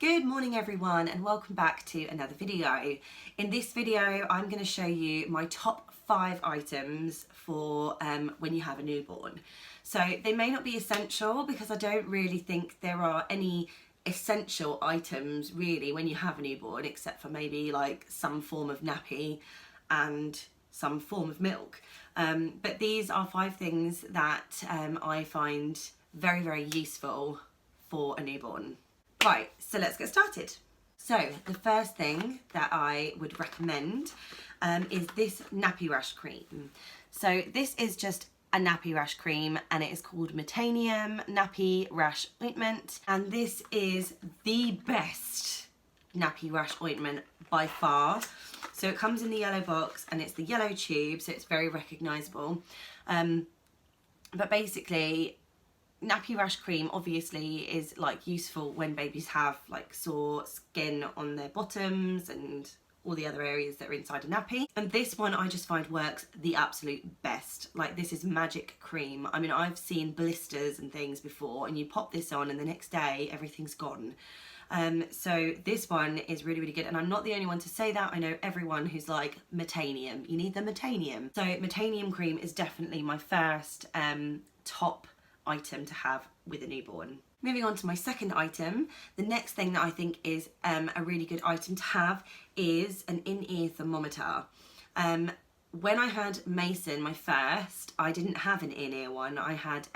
Good morning everyone and welcome back to another video. In this video I'm going to show you my top 5 items for when you have a newborn. So they may not be essential because I don't really think there are any essential items really when you have a newborn, except for maybe like some form of nappy and some form of milk. But these are 5 things that I find very useful for a newborn. Right, so let's get started. So the first thing that I would recommend is this nappy rash cream. So this is just a nappy rash cream and it is called Metanium Nappy Rash Ointment, and this is the best nappy rash ointment by far. So it comes in the yellow box and it's the yellow tube, so it's very recognisable. But basically, nappy rash cream obviously is like useful when babies have like sore skin on their bottoms and all the other areas that are inside a nappy. And this one I just find works the absolute best. Like, this is magic cream. I mean, I've seen blisters and things before, and you pop this on and the next day everything's gone. So this one is really good, and I'm not the only one to say that. I know everyone who's like, Metanium, you need the Metanium. So Metanium cream is definitely my first top item to have with a newborn. Moving on to my second item, the next thing that I think is a really good item to have is an in-ear thermometer. When I had Mason, my first, I didn't have an in-ear one. I had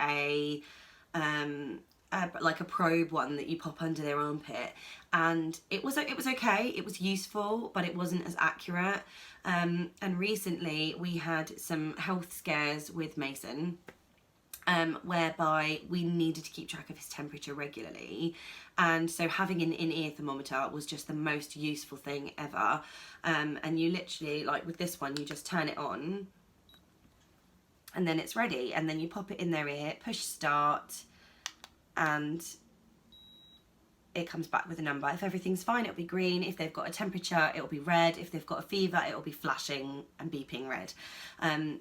like a probe one that you pop under their armpit, and it was okay, it was useful, but it wasn't as accurate. And recently we had some health scares with Mason, whereby we needed to keep track of his temperature regularly, and so having an in-ear thermometer was just the most useful thing ever. And you literally, like with this one, you just turn it on and then it's ready, and then you pop it in their ear, push start, and it comes back with a number. If everything's fine, it'll be green. If they've got a temperature, it'll be red. If they've got a fever, it'll be flashing and beeping red.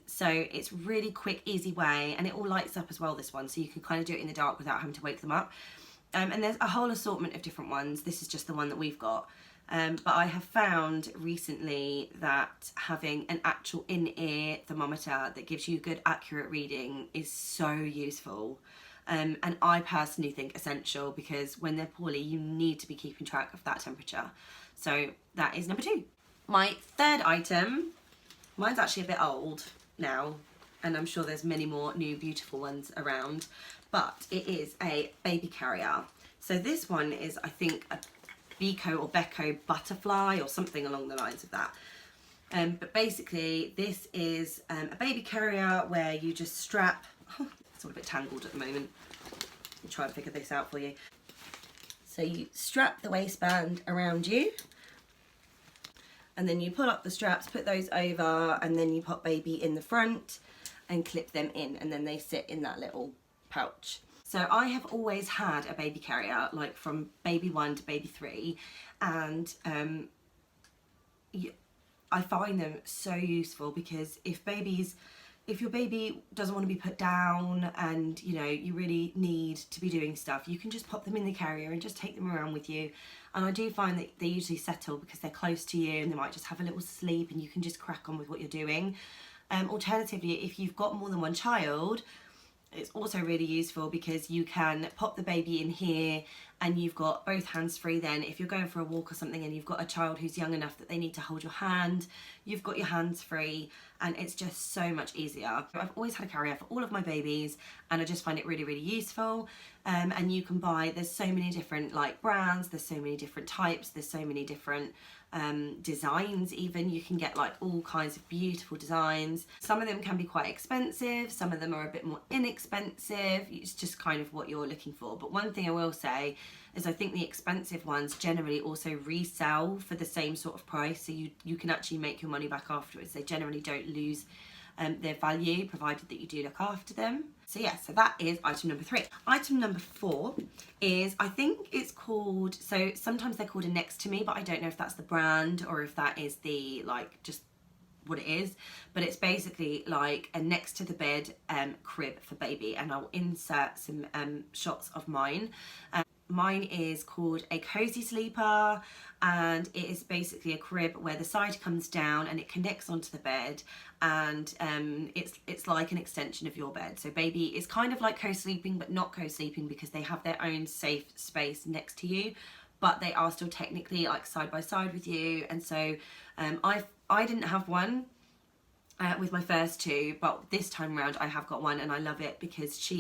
So it's really quick, easy way, and it all lights up as well, this one, so you can kind of do it in the dark without having to wake them up. And there's a whole assortment of different ones. This is just the one that we've got. But I have found recently that having an actual in-ear thermometer that gives you good, accurate reading is so useful. And I personally think essential, because when they're poorly you need to be keeping track of that temperature. So that is number 2. My third item, mine's actually a bit old now, and I'm sure there's many more new beautiful ones around, but it is a baby carrier. So this one is, I think, a Beko or Beko butterfly or something along the lines of that. But basically this is a baby carrier where you just strap, it's all a bit tangled at the moment, I'll try and figure this out for you. So you strap the waistband around you, and then you pull up the straps, put those over, and then you pop baby in the front and clip them in, and then they sit in that little pouch. So I have always had a baby carrier, like from baby 1 to baby 3, and I find them so useful, because if your baby doesn't want to be put down and you know you really need to be doing stuff, you can just pop them in the carrier and just take them around with you. And I do find that they usually settle because they're close to you, and they might just have a little sleep and you can just crack on with what you're doing. Alternatively, if you've got more than one child, it's also really useful because you can pop the baby in here and you've got both hands free. Then if you're going for a walk or something and you've got a child who's young enough that they need to hold your hand, you've got your hands free, and it's just so much easier. I've always had a carrier for all of my babies, and I just find it really useful. And you can buy, there's so many different like brands, there's so many different types, there's so many different designs. Even you can get like all kinds of beautiful designs. Some of them can be quite expensive, some of them are a bit more inexpensive. It's just kind of what you're looking for. But one thing I will say is I think the expensive ones generally also resell for the same sort of price, so you can actually make your money back afterwards. They generally don't lose their value, provided that you do look after them. So yeah, so that is item number 3. Item number 4 is, I think it's called, so sometimes they're called a Next to Me, but I don't know if that's the brand or if that is the, like, just what it is. But it's basically like a next to the bed crib for baby, and I'll insert some shots of mine. Mine is called a Cozy Sleeper, and it is basically a crib where the side comes down and it connects onto the bed, and it's like an extension of your bed. So baby is kind of like co-sleeping, but not co-sleeping, because they have their own safe space next to you, but they are still technically like side by side with you. And so I didn't have one with my first two, but this time around I have got one, and I love it because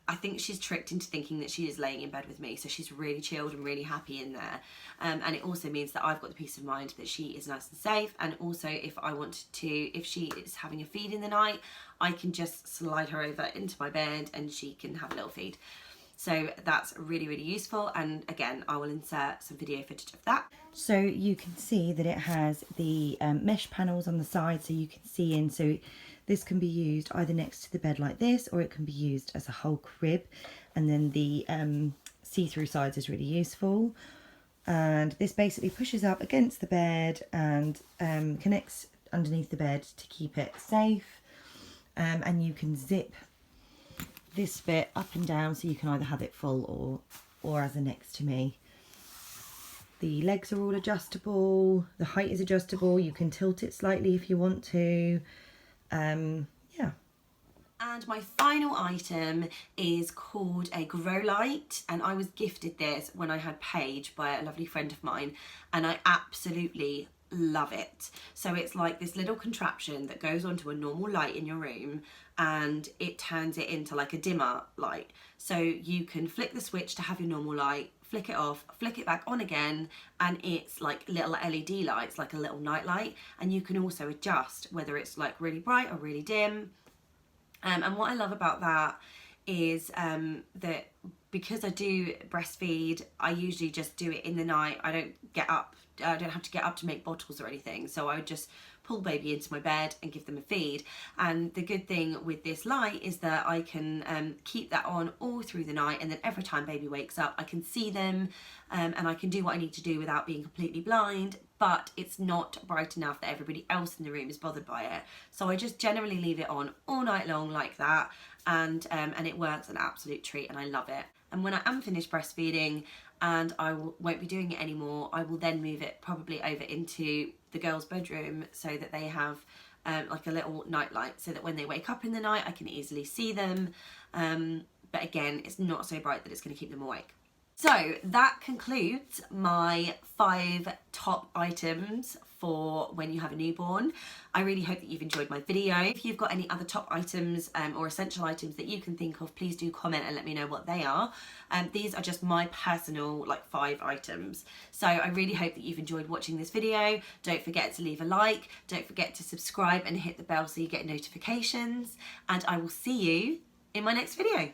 I think she's tricked into thinking that she is laying in bed with me, so she's really chilled and really happy in there. And it also means that I've got the peace of mind that she is nice and safe, and also if I wanted to, if she is having a feed in the night, I can just slide her over into my bed and she can have a little feed. So that's really, really useful, and again, I will insert some video footage of that. So you can see that it has the mesh panels on the side, so you can see in, so this can be used either next to the bed like this, or it can be used as a whole crib, and then the see-through sides is really useful. And this basically pushes up against the bed and connects underneath the bed to keep it safe, and you can zip this bit up and down, so you can either have it full or as a next to me. The legs are all adjustable, the height is adjustable, you can tilt it slightly if you want to. Yeah. And my final item is called a grow light, and I was gifted this when I had Paige by a lovely friend of mine, and I absolutely love it. So it's like this little contraption that goes onto a normal light in your room, and it turns it into like a dimmer light. So you can flick the switch to have your normal light, flick it off, flick it back on again, and it's like little LED lights, like a little night light. And you can also adjust whether it's like really bright or really dim. And what I love about that is that because I do breastfeed, I usually just do it in the night. I don't have to get up to make bottles or anything. So I would just pull baby into my bed and give them a feed. And the good thing with this light is that I can keep that on all through the night, and then every time baby wakes up I can see them, and I can do what I need to do without being completely blind, but it's not bright enough that everybody else in the room is bothered by it. So I just generally leave it on all night long like that, and it works an absolute treat, and I love it. And when I am finished breastfeeding and I won't be doing it anymore, I will then move it probably over into the girls' bedroom, so that they have like a little night light, so that when they wake up in the night I can easily see them. But again, it's not so bright that it's going to keep them awake. So that concludes my 5 top items for when you have a newborn. I really hope that you've enjoyed my video. If you've got any other top items or essential items that you can think of, please do comment and let me know what they are. These are just my personal 5 items. So I really hope that you've enjoyed watching this video. Don't forget to leave a like, don't forget to subscribe and hit the bell so you get notifications, and I will see you in my next video.